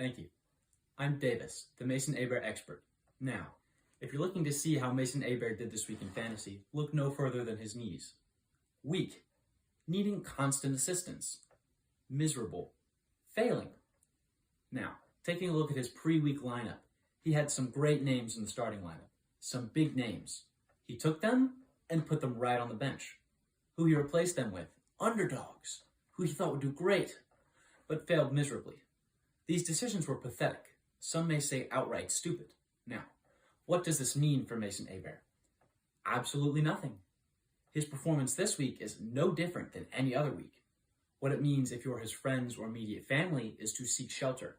Thank you. I'm Davis, the Mason Abear expert. Now, if you're looking to see how Mason Abear did this week in fantasy, look no further than his knees. Weak, needing constant assistance. Miserable, failing. Now, taking a look at his pre-week lineup, he had some great names in the starting lineup, some big names. He took them and put them right on the bench. Who he replaced them with? Underdogs, who he thought would do great, but failed miserably. These decisions were pathetic. Some may say outright stupid. Now, what does this mean for Mason Abear? Absolutely nothing. His performance this week is no different than any other week. What it means if you're his friends or immediate family is to seek shelter.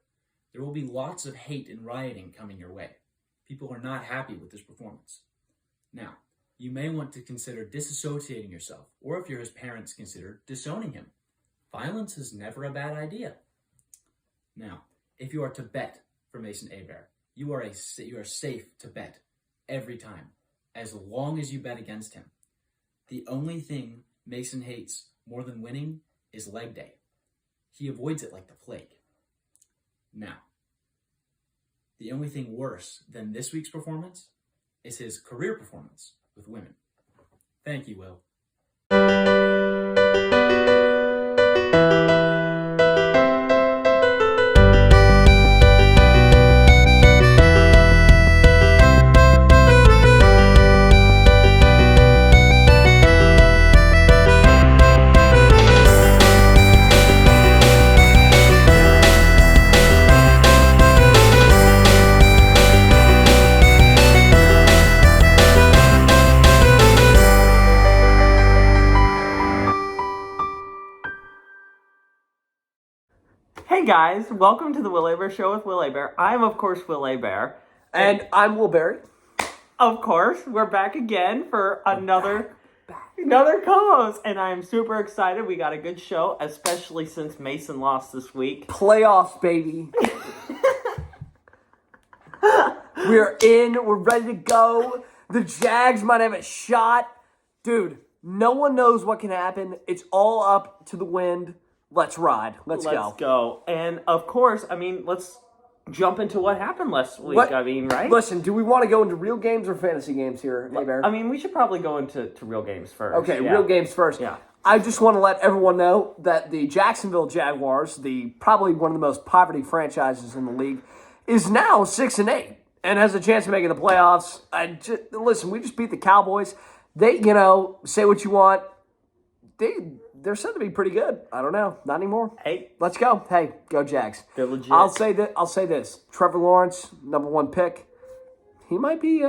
There will be lots of hate and rioting coming your way. People are not happy with this performance. Now, you may want to consider disassociating yourself, or if you're his parents, consider disowning him. Violence is never a bad idea. Now, if you are to bet for Mason Abear, you are safe to bet every time, as long as you bet against him. The only thing Mason hates more than winning is leg day. He avoids it like the plague. Now, the only thing worse than this week's performance is his career performance with women. Thank you, Will. Hey guys, welcome to the Will Abear Show with Will Abear. I'm, of course, Will Abear. And I'm Will Berry. Of course, we're back again for another co-host. And I'm super excited. We got a good show, especially since Mason lost this week. Playoffs, baby. We're in. We're ready to go. The Jags might have a shot. Dude, no one knows what can happen. It's all up to the wind. Let's ride. Let's go. And, of course, let's jump into what happened last week. Right? Listen, do we want to go into real games or fantasy games here, Abear? We should probably go into real games first. Okay, real games first. Yeah. I just want to let everyone know that the Jacksonville Jaguars, probably one of the most poverty franchises in the league, is now 6-8 and has a chance of making the playoffs. Listen, we just beat the Cowboys. They, say what you want. They're said to be pretty good. I don't know. Not anymore. Hey. Let's go. Hey, go Jags. They're legit. I'll say this. Trevor Lawrence, number 1 pick. He might be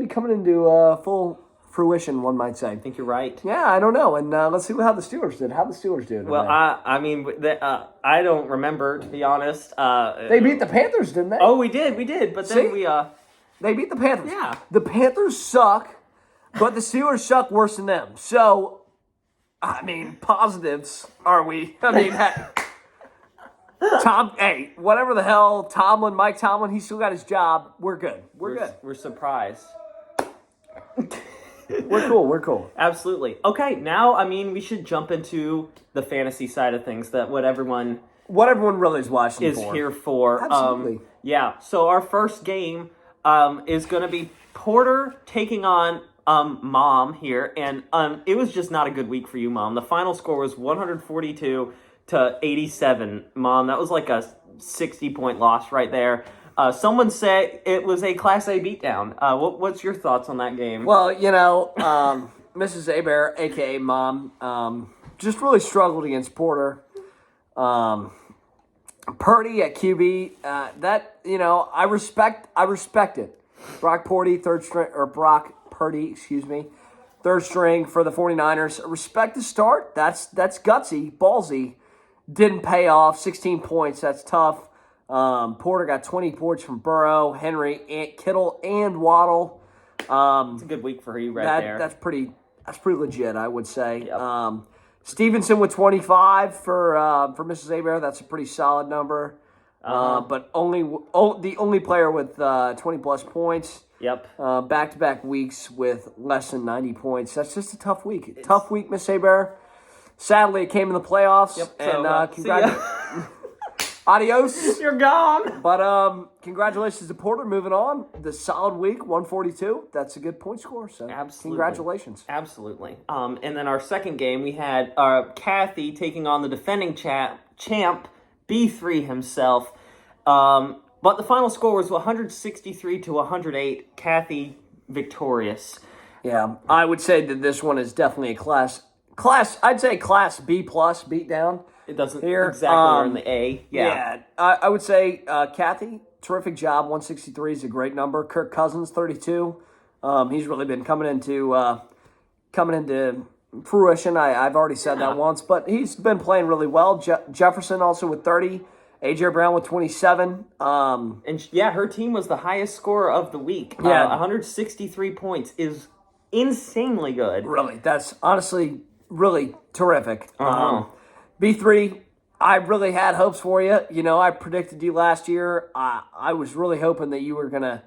coming into full fruition, one might say. I think you're right. Yeah, I don't know. And let's see how the Steelers did. How the Steelers did. Well, I don't remember, to be honest. They beat the Panthers, didn't they? Oh, we did. But then they beat the Panthers. Yeah. The Panthers suck, but the Steelers suck worse than them. So, positives, are we? Whatever the hell, Mike Tomlin, he still got his job. We're good. We're good. We're surprised. We're cool. Absolutely. Okay, now, we should jump into the fantasy side of things, what everyone really is watching is here for. Absolutely. So our first game is going to be Porter taking on Mom here, and it was just not a good week for you, Mom. The final score was 142-87, Mom. That was like a 60-point loss right there. Someone said it was a Class A beatdown. What's your thoughts on that game? Well, Mrs. Abear, a.k.a. Mom, just really struggled against Porter. Purdy at QB, I respect it. Brock Purdy, third string for the 49ers. Respect the start. That's gutsy, ballsy. Didn't pay off. 16 points. That's tough. Porter got 20 points from Burrow, Henry, Kittle, and Waddle. It's a good week for you there. That's pretty legit, I would say. Yep. Stevenson with 25 for Mrs. Abear. That's a pretty solid number. But the only player with 20 plus points. Yep. Back-to-back weeks with less than 90 points. That's just a tough week. Tough week, Miss Abear. Sadly, it came in the playoffs. Yep. And congratulations. Adios. You're gone. But congratulations to Porter. Moving on, the solid week, 142. That's a good point score. So Absolutely. congratulations. Absolutely. And then our second game, we had Kathy taking on the defending champ B3 himself. But the final score was 163 to 108. Kathy victorious. Yeah, I would say that this one is definitely a class. I'd say class B plus beatdown. It doesn't Here, exactly earn the A. Yeah. I would say Kathy, terrific job. 163 is a great number. Kirk Cousins, 32. He's really been coming into fruition. I've already said that once, but he's been playing really well. Jefferson also with 30. AJ Brown with 27. And her team was the highest scorer of the week. Yeah. 163 points is insanely good. Really, that's honestly really terrific. Uh-huh. B3, I really had hopes for you. You know, I predicted you last year. I was really hoping that you were going to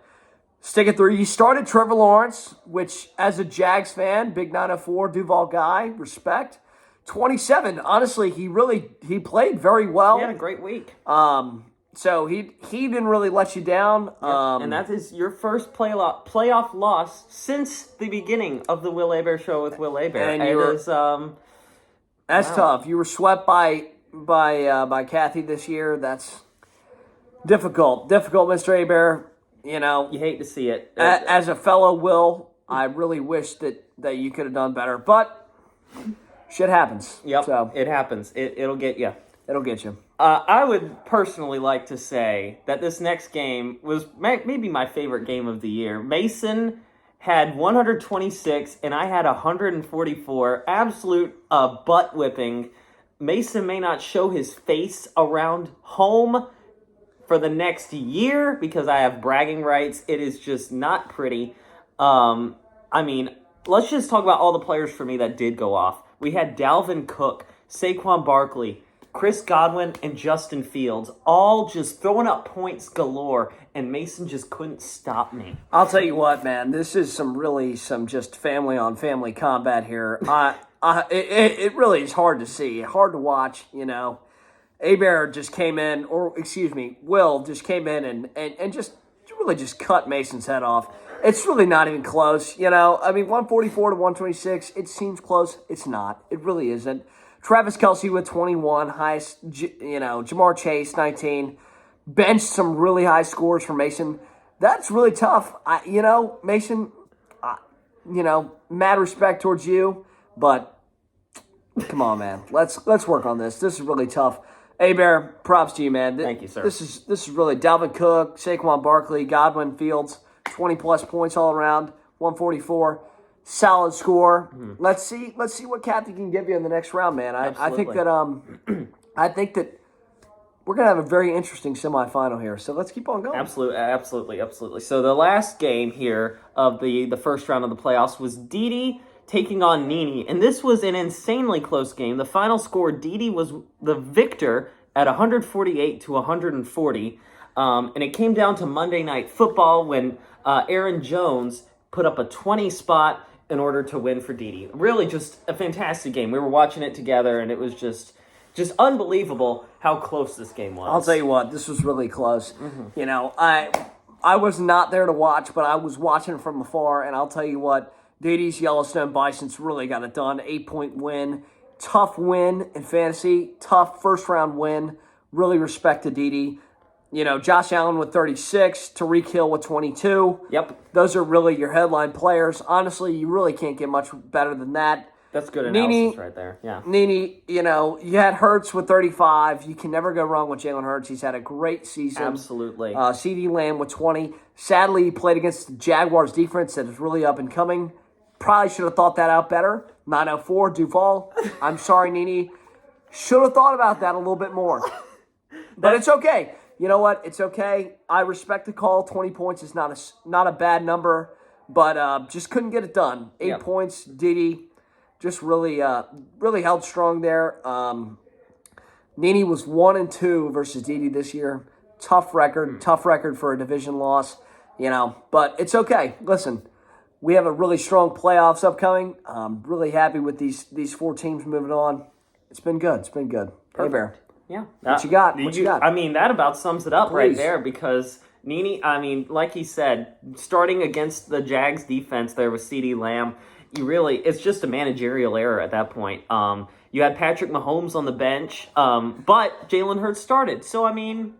stick it through. You started Trevor Lawrence, which as a Jags fan, big 904 Duval guy, respect. 27, honestly, he played very well. He had a great week. So he didn't really let you down. And that is your first playoff loss since the beginning of the Will Hebert Show with Will Hebert. And that's tough. You were swept by Kathy this year. That's difficult, Mr. Hebert. You know, you hate to see it. As a fellow Will, I really wish that you could have done better, but shit happens. Yep, so it happens. It'll get you. It'll get you. I would personally like to say that this next game was maybe my favorite game of the year. Mason had 126, and I had 144. Absolute butt whipping. Mason may not show his face around home for the next year because I have bragging rights. It is just not pretty. I mean, let's just talk about all the players for me that did go off. We had Dalvin Cook, Saquon Barkley, Chris Godwin, and Justin Fields all just throwing up points galore, and Mason just couldn't stop me. I'll tell you what, man. This is some just family-on-family combat here. It really is hard to see, hard to watch, you know. Hebert just came in, Will just came in and just really just cut Mason's head off. It's really not even close, you know. I mean, 144 to 126, it seems close. It's not. It really isn't. Travis Kelce with 21, highest, Jamar Chase, 19. Benched some really high scores for Mason. That's really tough. Mason, mad respect towards you, but come on, man. Let's work on this. This is really tough. Hebert, props to you, man. Thank you, sir. This is really Dalvin Cook, Saquon Barkley, Godwin, Fields, 20-plus points all around, 144. Solid score. Mm-hmm. Let's see what Kathy can give you in the next round, man. I think that we're gonna have a very interesting semifinal here. So let's keep on going. Absolutely. So the last game here of the first round of the playoffs was Didi taking on Nini, and this was an insanely close game. The final score, Didi was the victor at 148 to 140, and it came down to Monday Night Football when Aaron Jones put up a 20 spot in order to win for Didi. Really just a fantastic game. We were watching it together, and it was just unbelievable how close this game was. I'll tell you what, this was really close. Mm-hmm. You know, I was not there to watch, but I was watching from afar, and I'll tell you what, Didi's Yellowstone Bisons really got it done. 8-point win. Tough win in fantasy. Tough first-round win. Really respect to Didi. You know, Josh Allen with 36, Tyreek Hill with 22. Yep. Those are really your headline players. Honestly, you really can't get much better than that. That's good analysis right there. Yeah. Nini, you had Hurts with 35. You can never go wrong with Jalen Hurts. He's had a great season. Absolutely. CeeDee Lamb with 20. Sadly, he played against the Jaguars defense that is really up and coming. Probably should have thought that out better. 904, Duval. I'm sorry, Nini. Should have thought about that a little bit more. But it's okay. You know what? It's okay. I respect the call. 20 points is not a bad number, but just couldn't get it done. 8 points. Didi just really held strong there. Nini was 1-2 versus Didi this year. Tough record for a division loss. You know, but it's okay. Listen, we have a really strong playoffs upcoming. I'm really happy with these 4 teams moving on. It's been good. Hey, Bear. Yeah. What you got? What you got? I mean, that about sums it up right Please. there because Nene, I mean, like he said, starting against the Jags defense there with CeeDee Lamb, it's just a managerial error at that point. You had Patrick Mahomes on the bench, but Jalen Hurts started. So, I mean...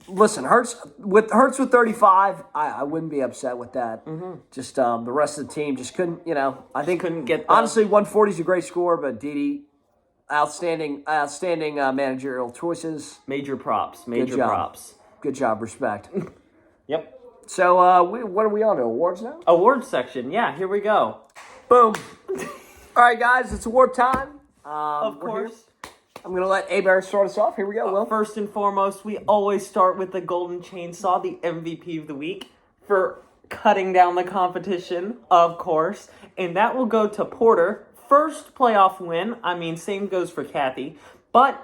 Listen, Hurts with 35, I wouldn't be upset with that. Just the rest of the team just couldn't, I think couldn't get honestly 140 is a great score, but Dede, outstanding managerial choices. Major props. Good job, respect. Yep. So what are we on to? Awards now? Awards section. Yeah, here we go. Boom. All right, guys, it's award time. Of course. Here. I'm going to let Abear start us off. Here we go, Will. First and foremost, we always start with the Golden Chainsaw, the MVP of the week, for cutting down the competition, of course. And that will go to Porter. First playoff win. I mean, same goes for Kathy. But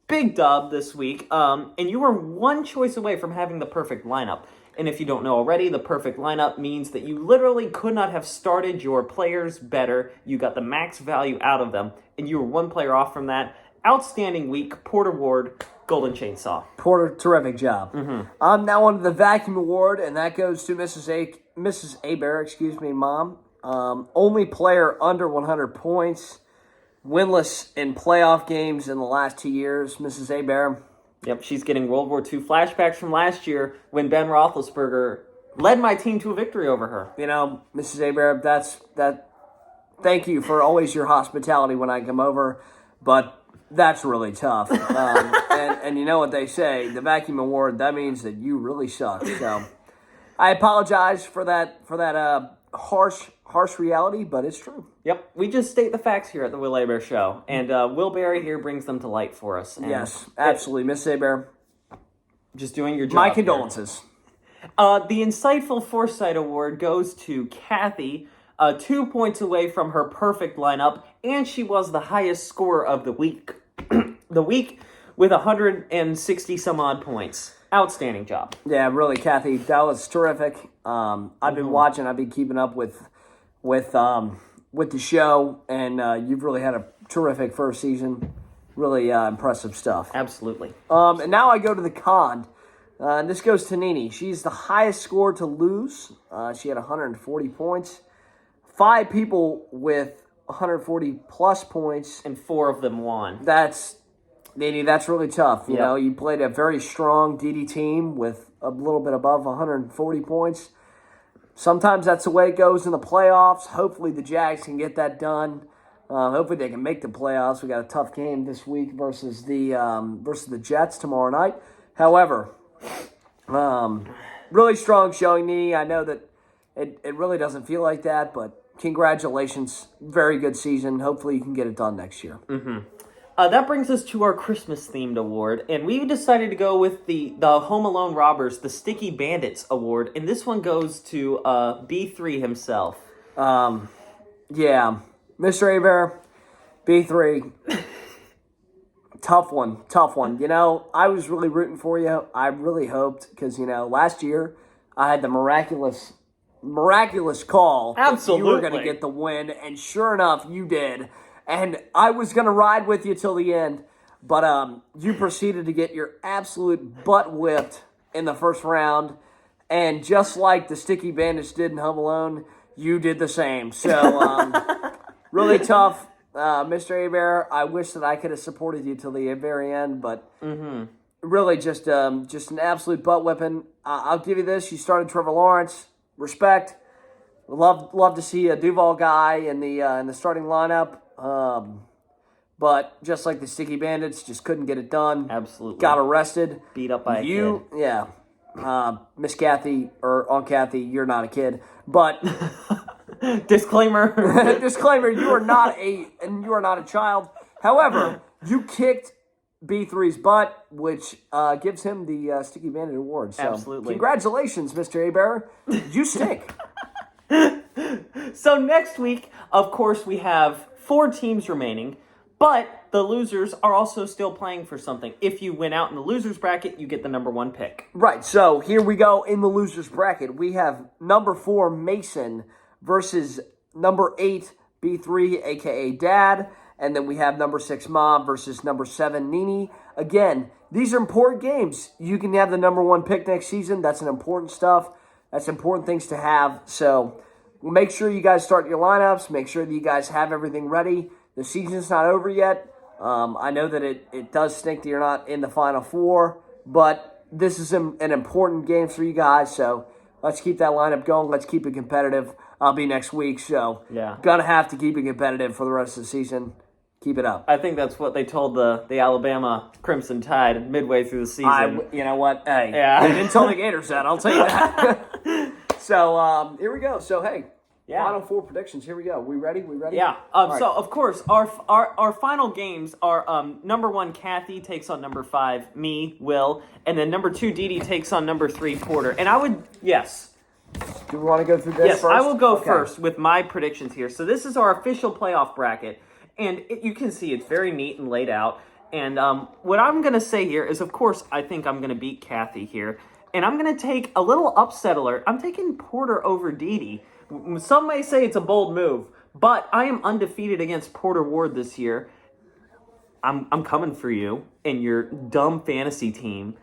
big dub this week. And you were one choice away from having the perfect lineup. And if you don't know already, the perfect lineup means that you literally could not have started your players better. You got the max value out of them. And you were one player off from that. Outstanding week, Porter Ward, Golden Chainsaw. Porter, terrific job. I'm now on to the Vacuum Award, and that goes to Mrs. Abear, Mom. Only player under 100 points, winless in playoff games in the last 2 years, Mrs. Abear. Yep, she's getting World War II flashbacks from last year when Ben Roethlisberger led my team to a victory over her. Mrs. Abear, thank you for always your hospitality when I come over, but that's really tough. And you know what they say, the Vacuum Award, that means that you really suck. So I apologize for that harsh reality, but it's true. Yep, we just state the facts here at the Will Abear Show, and Will Barry here brings them to light for us. And yes, absolutely, Miss Abear. Just doing your job. My condolences. The Insightful Foresight Award goes to Kathy, 2 points away from her perfect lineup, and she was the highest scorer of the week. The week with 160 some odd points. Outstanding job. Yeah, really, Kathy, that was terrific. I've been watching. I've been keeping up with the show, and you've really had a terrific first season. Really impressive stuff. Absolutely. And now I go to the con. And this goes to Nene. She's the highest score to lose. She had 140 points. 5 people with 140 plus points. And 4 of them won. Nene, that's really tough. You know, you played a very strong DD team with a little bit above 140 points. Sometimes that's the way it goes in the playoffs. Hopefully the Jags can get that done. Hopefully they can make the playoffs. We got a tough game this week versus the Jets tomorrow night. However, really strong showing, Nene. I know that it really doesn't feel like that, but congratulations. Very good season. Hopefully you can get it done next year. That brings us to our Christmas-themed award, and we decided to go with the Home Alone Robbers, the Sticky Bandits Award, and this one goes to B3 himself. Yeah, Mr. Abear, B3, tough one. You know, I was really rooting for you. I really hoped, because, last year I had the miraculous call. Absolutely. You were going to get the win, and sure enough, you did. And I was going to ride with you till the end, but you proceeded to get your absolute butt whipped in the first round. And just like the Sticky Bandits did in Home Alone, you did the same. So, really tough. Mr. Abear, I wish that I could have supported you till the very end, but really just an absolute butt whipping. I'll give you this. You started Trevor Lawrence. Respect. Love to see a Duval guy in the starting lineup. But just like the Sticky Bandits, just couldn't get it done. Absolutely. Got arrested. Beat up by a kid. Yeah. Miss Kathy, or Aunt Kathy, you're not a kid. But disclaimer. Disclaimer, you are not a child. However, you kicked B3's butt, which gives him the Sticky Bandit Award. So, absolutely. Congratulations, Mr. Abear. You stink. So next week, of course, we have 4 teams remaining, but the losers are also still playing for something. If you win out in the losers bracket, you get the number 1 pick. Right, so here we go in the losers bracket. We have number 4, Mason, versus number 8, B3, a.k.a. Dad. And then we have number 6, Mom, versus number 7, Nene. again, ththese are important games. You can have the number one pick next season. That's an important stuff. That's important things to have. So make sure you guys start your lineups. Make sure that you guys have everything ready. The season's not over yet. I know that it does stink that you're not in the Final Four, but this is an important game for you guys. So let's keep that lineup going. Let's keep it competitive. I'll be next week, so gonna have to keep it competitive for the rest of the season. Keep it up. I think that's what they told the Alabama Crimson Tide midway through the season. You know what? Hey, Yeah. they didn't tell the Gators that. I'll tell you that. So here we go. So hey, Final Four predictions. Here we go. We ready? Yeah. All So right. of course our final games are number 1 Kathy takes on number 5 me Will, and then number 2 Dee Dee takes on number 3 Porter. And I would Do we want to go through this Yes, first? I will go Okay. first with my predictions here. So this is our official playoff bracket, and you can see it's very neat and laid out. And what I'm going to say here is, of course, I think I'm going to beat Kathy here. And I'm going to take a little upset alert. I'm taking Porter over Dee Dee. Some may say it's a bold move, but I am undefeated against Porter Ward this year. I'm coming for you and your dumb fantasy team.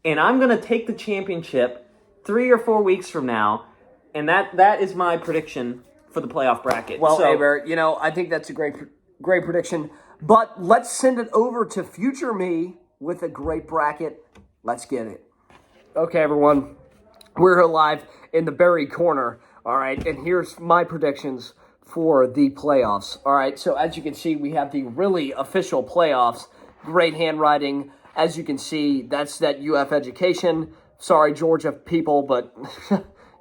And I'm going to take the championship 3 or 4 weeks from now. And that is my prediction for the playoff bracket. Well, So- Aber, I think that's a great prediction. But let's send it over to future me with a great bracket. Let's get it. Okay, everyone. We're live in the Berry Corner. All right, and here's my predictions for the playoffs. All right, so as you can see, we have the really official playoffs. Great handwriting. As you can see, that's that UF education. Sorry, Georgia people, but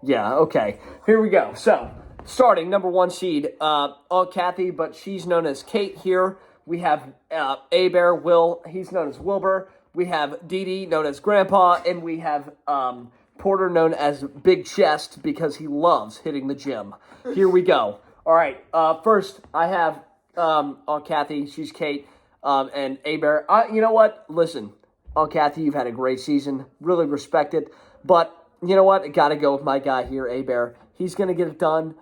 yeah, okay. Here we go. So, starting number 1 seed, Kathy, but she's known as Kate here. We have Aber, Will, he's known as Wilbur. We have Dee Dee, known as Grandpa, and we have Porter, known as Big Chest, because he loves hitting the gym. Here we go. All right, first I have Kathy, she's Kate, and Aber. You know what? Listen, Kathy, you've had a great season. Really respect it. But you know what? I got to go with my guy here, Aber. He's going to get it done.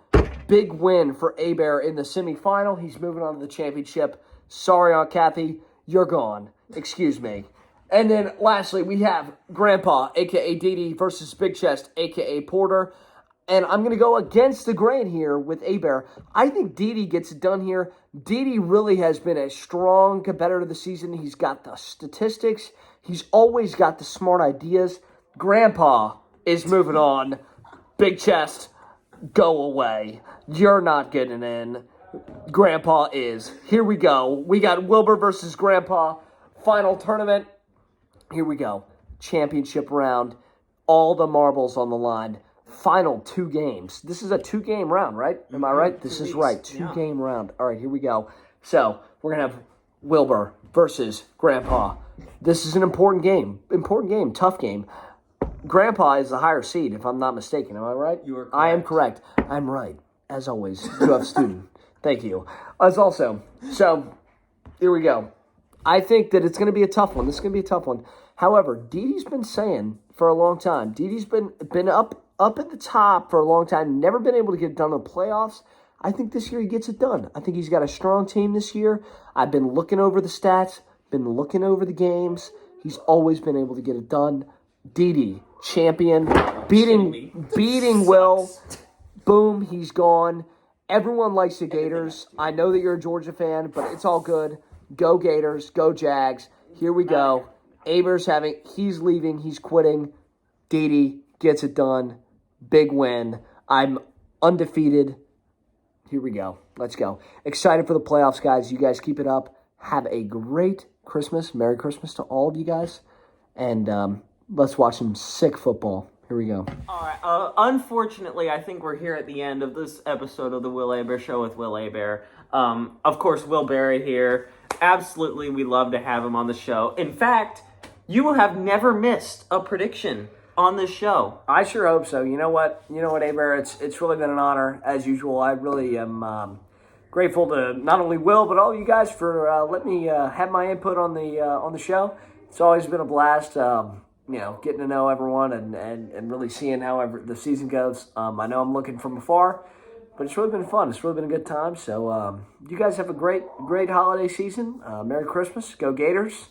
Big win for Aber in the semifinal. He's moving on to the championship. Sorry, Aunt Kathy, you're gone. Excuse me. And then lastly, we have Grandpa, a.k.a. Dee Dee, versus Big Chest, a.k.a. Porter. And I'm going to go against the grain here with Aber. I think Dee Dee gets it done here. Dee Dee really has been a strong competitor this season. He's got the statistics. He's always got the smart ideas. Grandpa is moving on. Big Chest, go away. You're not getting in. Grandpa is. Here we go. We got Wilbur versus Grandpa. Final tournament. Here we go. Championship round. All the marbles on the line. Final 2 games. This is a 2-game round, right? Am I right? This is right. 2-game round. All right, here we go. So, we're going to have Wilbur versus Grandpa. This is an important game. Important game. Tough game. Grandpa is the higher seed, if I'm not mistaken. Am I right? You are correct. I am correct. I'm right. As always, you have student. Thank you. As also, so, here we go. I think that it's going to be a tough one. This is going to be a tough one. However, Dee Dee's been saying for a long time, Dee Dee's been up at the top for a long time, never been able to get it done in the playoffs. I think this year he gets it done. I think he's got a strong team this year. I've been looking over the stats, been looking over the games. He's always been able to get it done. Dee Dee, champion, beating Will. Boom, he's gone. Everyone likes the Gators. I know that you're a Georgia fan, but it's all good. Go Gators, go Jags. Here we go. He's leaving, he's quitting. Dee Dee gets it done. Big win. I'm undefeated. Here we go. Let's go. Excited for the playoffs, guys. You guys keep it up. Have a great Christmas. Merry Christmas to all of you guys. And let's watch some sick football. Here we go. All right. Unfortunately, I think we're here at the end of this episode of the Will Aber Show with Will Aber. Of course, Will Barry here. Absolutely, we love to have him on the show. In fact, you will have never missed a prediction on this show. I sure hope so. You know what, Aber? It's really been an honor, as usual. I really am grateful to not only Will, but all you guys for letting me have my input on the show. It's always been a blast. Getting to know everyone and really seeing how the season goes. I know I'm looking from afar, But it's really been fun. It's really been a good time. So you guys have a great holiday season. Merry Christmas. Go Gators.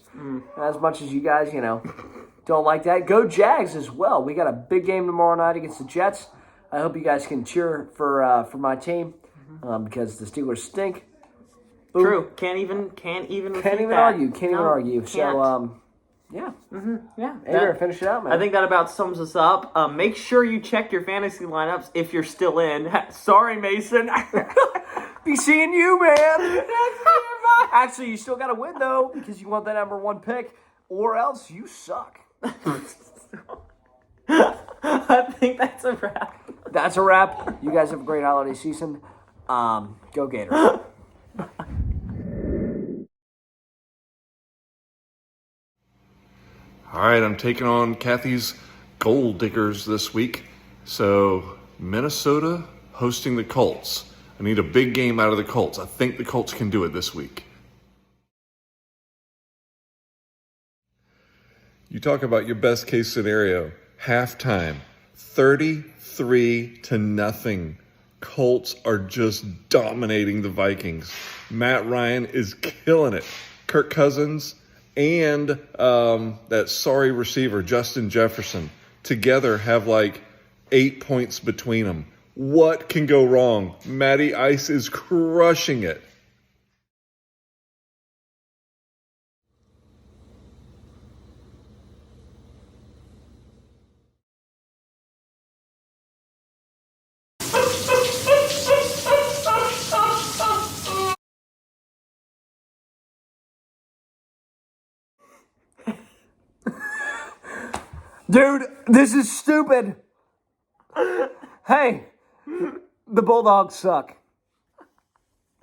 As much as you guys, don't like that, go Jags as well. We got a big game tomorrow night against the Jets. I hope you guys can cheer for my team because the Steelers stink. Boom. True. Can't even argue. Can't even No, argue. can't. So yeah. Yeah. Andrew, finish it out, man. I think that about sums us up. Make sure you check your fantasy lineups if you're still in. Sorry, Mason. Be seeing you, man. Actually, you still got to win, though, because you want that number 1 pick, or else you suck. I think that's a wrap. That's a wrap. You guys have a great holiday season. Go Gators. All right, I'm taking on Kathy's Gold Diggers this week. So, Minnesota hosting the Colts. I need a big game out of the Colts. I think the Colts can do it this week. You talk about your best case scenario. Halftime, 33-0. Colts are just dominating the Vikings. Matt Ryan is killing it. Kirk Cousins and that sorry receiver, Justin Jefferson, together have like 8 points between them. What can go wrong? Matty Ice is crushing it. Dude, this is stupid. Hey, the Bulldogs suck.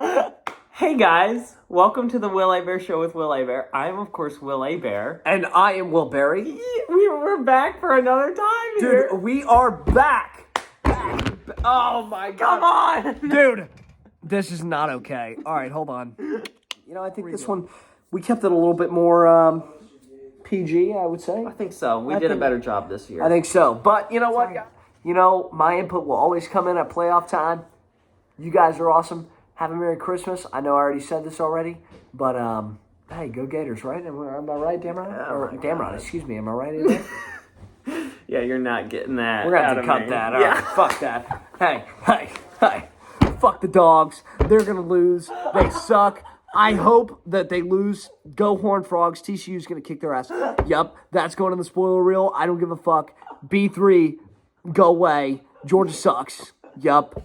Hey guys, welcome to the Will A. Bear Show with Will A. Bear. I am, of course, Will A. Bear. And I am Will Berry. We're back for another time here. Dude, we are back. Oh my God. Come on. Dude, this is not okay. All right, hold on. I think this one, we kept it a little bit more PG, I would say. I think so. We did a better job this year. I think so. But you know what? My input will always come in at playoff time. You guys are awesome. Have a Merry Christmas. I know I already said this already, but hey, go Gators, right? Am I right, Damron? Or Damron, excuse me. Am I right in there? Yeah, you're not getting that. We're going to have to cut that. All right, fuck that. Hey. Fuck the Dogs. They're going to lose. They suck. I hope that they lose. Go Horned Frogs. TCU's going to kick their ass. Yup, that's going in the spoiler reel. I don't give a fuck. B3, go away. Georgia sucks. Yup.